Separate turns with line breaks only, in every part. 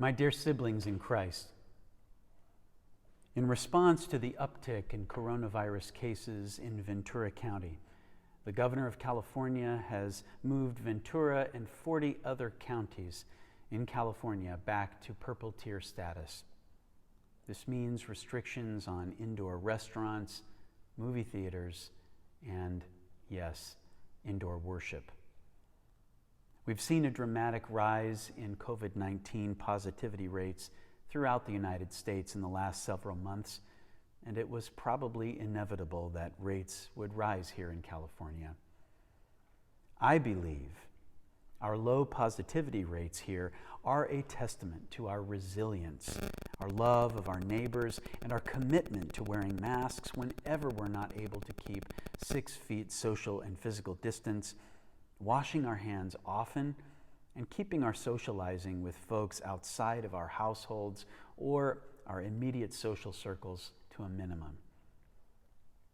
My dear siblings in Christ, in response to the uptick in coronavirus cases in Ventura County, the governor of California has moved Ventura and 40 other counties in California back to purple tier status. This means restrictions on indoor restaurants, movie theaters, and, yes, indoor worship. We've seen a dramatic rise in COVID-19 positivity rates throughout the United States in the last several months, and it was probably inevitable that rates would rise here in California. I believe our low positivity rates here are a testament to our resilience, our love of our neighbors, and our commitment to wearing masks whenever we're not able to keep 6 feet social and physical distance, washing our hands often, and keeping our socializing with folks outside of our households or our immediate social circles to a minimum.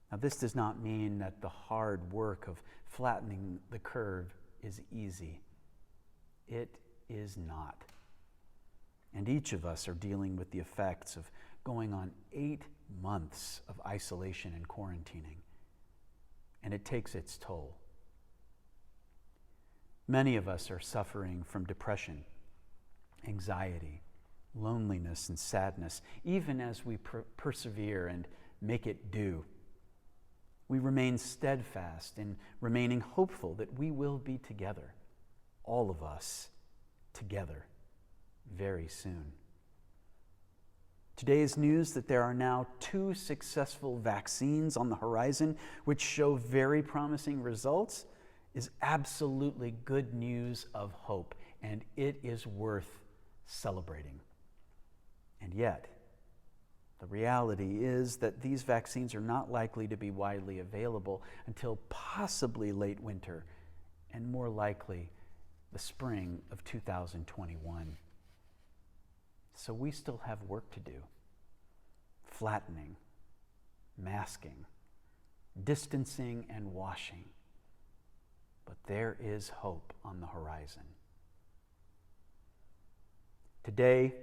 Now, this does not mean that the hard work of flattening the curve is easy. It is not. And each of us are dealing with the effects of going on 8 months of isolation and quarantining, and it takes its toll. Many of us are suffering from depression, anxiety, loneliness, and sadness, even as we persevere and make it do. We remain steadfast in remaining hopeful that we will be together, all of us together, very soon. Today's news that there are now 2 successful vaccines on the horizon, which show very promising results, is absolutely good news of hope, and it is worth celebrating. And yet, the reality is that these vaccines are not likely to be widely available until possibly late winter, and more likely the spring of 2021. So we still have work to do. Flattening, masking, distancing, and washing. But there is hope on the horizon. Today,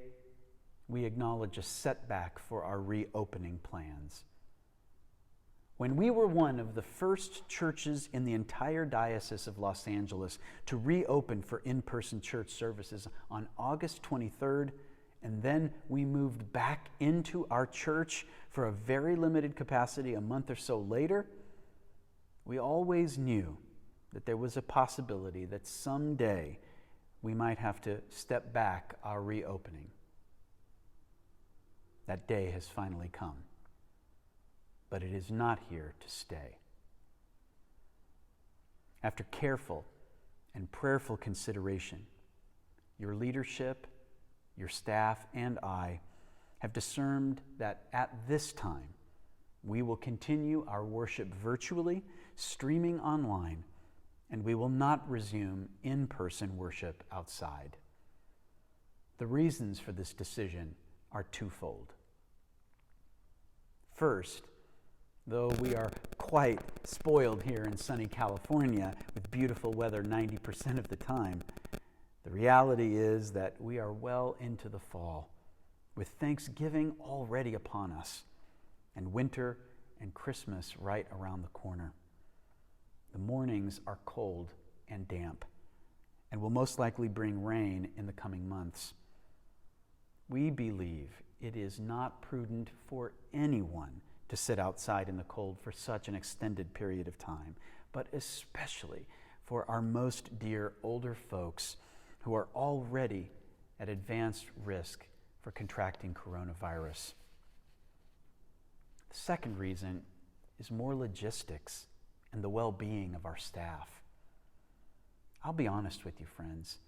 we acknowledge a setback for our reopening plans. When we were one of the first churches in the entire Diocese of Los Angeles to reopen for in-person church services on August 23rd, and then we moved back into our church for a very limited capacity a month or so later, we always knew that there was a possibility that someday we might have to step back our reopening. That day has finally come, but it is not here to stay. After careful and prayerful consideration, your leadership, your staff, and I have discerned that at this time we will continue our worship virtually, streaming online, and we will not resume in-person worship outside. The reasons for this decision are twofold. First, though we are quite spoiled here in sunny California with beautiful weather 90% of the time, the reality is that we are well into the fall, with Thanksgiving already upon us, and winter and Christmas right around the corner. The mornings are cold and damp, and will most likely bring rain in the coming months. We believe it is not prudent for anyone to sit outside in the cold for such an extended period of time, but especially for our most dear older folks who are already at advanced risk for contracting coronavirus. The second reason is more logistics and the well-being of our staff. I'll be honest with you, friends.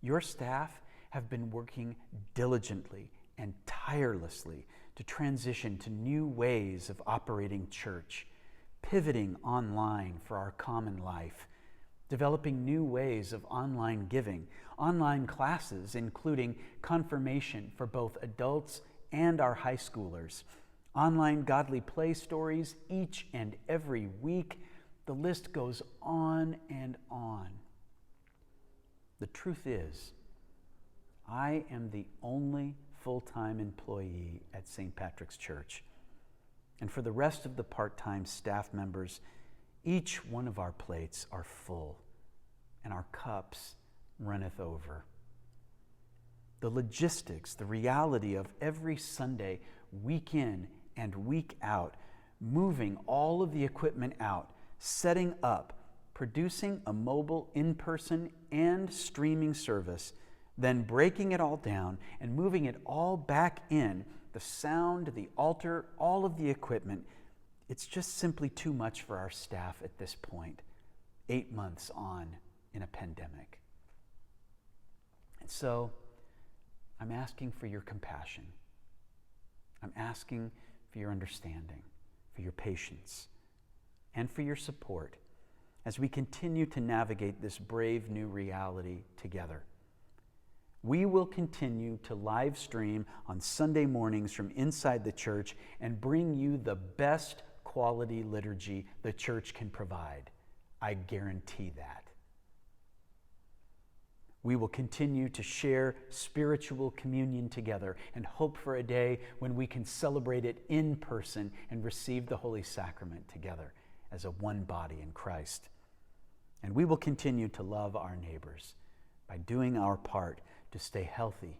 Your staff have been working diligently and tirelessly to transition to new ways of operating church, pivoting online for our common life, developing new ways of online giving, online classes including confirmation for both adults and our high schoolers, online godly play stories each and every week. The list goes on and on. The truth is, I am the only full-time employee at St. Patrick's Church. And for the rest of the part-time staff members, each one of our plates are full, and our cups runneth over. The logistics, the reality of every Sunday, week in and week out, moving all of the equipment out, setting up, producing a mobile in-person and streaming service, then breaking it all down and moving it all back in, the sound, the altar, all of the equipment, it's just simply too much for our staff at this point, 8 months on in a pandemic. And so I'm asking for your compassion. I'm asking for your understanding, for your patience, and for your support as we continue to navigate this brave new reality together. We will continue to live stream on Sunday mornings from inside the church and bring you the best quality liturgy the church can provide. I guarantee that. We will continue to share spiritual communion together and hope for a day when we can celebrate it in person and receive the Holy Sacrament together as a one body in Christ. And we will continue to love our neighbors by doing our part to stay healthy,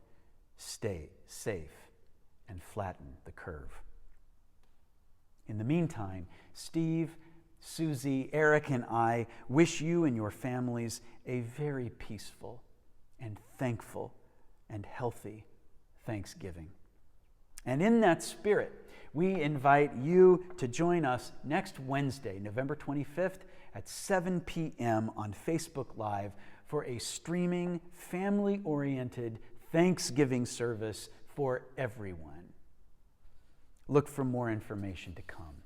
stay safe, and flatten the curve. In the meantime, Steve, Susie, Eric, and I wish you and your families a very peaceful and thankful and healthy Thanksgiving. And in that spirit, we invite you to join us next Wednesday, November 25th at 7 p.m. on Facebook Live for a streaming, family-oriented Thanksgiving service for everyone. Look for more information to come.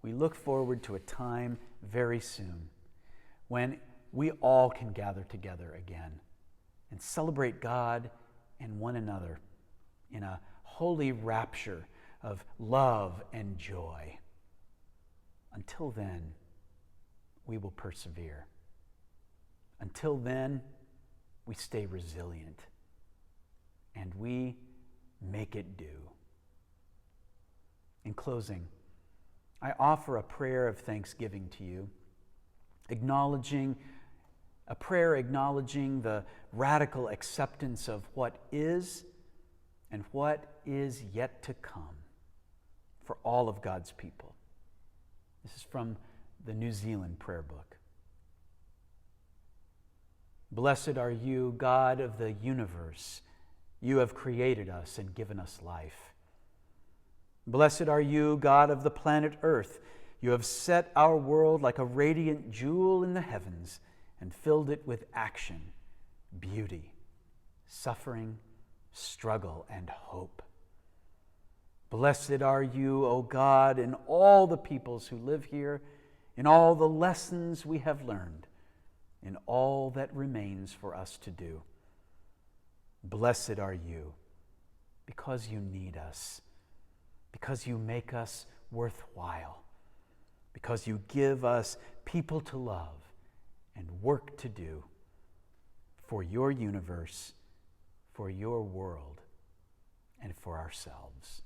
We look forward to a time very soon when we all can gather together again and celebrate God and one another in a holy rapture of love and joy. Until then, we will persevere. Until then, we stay resilient and we make it do. In closing, I offer a prayer of thanksgiving to you, a prayer acknowledging the radical acceptance of what is and what is yet to come for all of God's people. This is from the New Zealand Prayer Book. Blessed are you, God of the universe. You have created us and given us life. Blessed are you, God of the planet Earth. You have set our world like a radiant jewel in the heavens and filled it with action, beauty, suffering, struggle, and hope. Blessed are you, O God, and all the peoples who live here, in all the lessons we have learned, in all that remains for us to do. Blessed are you, because you need us, because you make us worthwhile, because you give us people to love and work to do for your universe, for your world, and for ourselves.